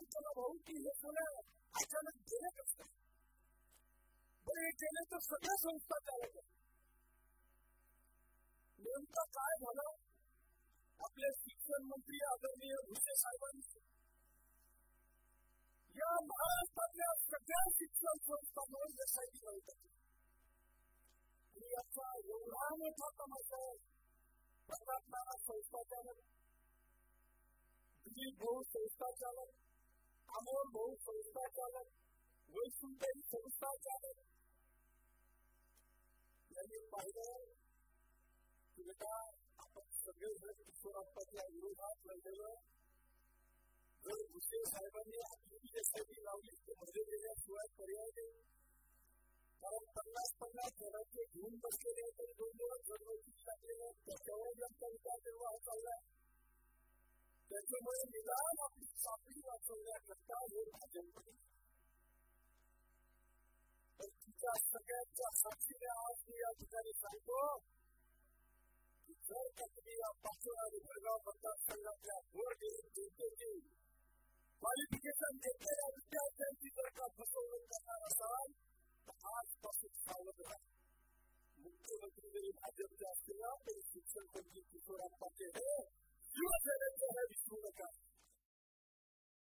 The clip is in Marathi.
सांगतो ना भाऊ की हे सगळं अचानक गेले कसं बरं. हे गेले तर सगळ्या संस्था चालत नेमकं काय झालं. आपले शिक्षण मंत्री आदरणीय भुसे साहेबांनी या महाराष्ट्रातल्या सगळ्या शिक्षण संस्थांवर एसआयटी लावतात आणि याचा एवढा मोठा तमाशा आहे. प्रताप नाना संस्थाचालक, दिलीप भाऊ संस्थाचालक, अमोल भाऊ संस्थाचालक, वैष्णवी संस्थाचालक यांनी पाहिलं की बेटा आपण सगळेजण किशोराप्पाच्या विरोधात लढलेलं. जर भुसे साहेबांनी आपली एसआयटी लावली तर मध्ये गेल्याशिवाय पर्याय नाही. कारण 50-50 जणांचे घेऊन बसलेले तरी 2 दिवस जन्मोत्सव टाकलेले त्याच्यावर त्यांचा विचार निर्वाह चाललाय. त्याच्यामुळे निदान आपली साखळी वाचवण्याकरता हे भाजपने तर तिच्या सगळ्यांच्या साक्षीने आज मी या ठिकाणी सांगतो की जर का तुम्ही या पाचोरा आणि भडगाव मतदारसंघातल्या बोर्ड जनतेची क्वालिफिकेशन घेतलेल्या विद्यार्थ्यांची जर का फसवणूक करणार असाल तर आजपासून सावध राहा. मुख्यमंत्री जरी भाजपचे असतील ना तरी शिक्षण मंत्री किशोराप्पाचे हे शिवसेनेचे हे विसरू नका.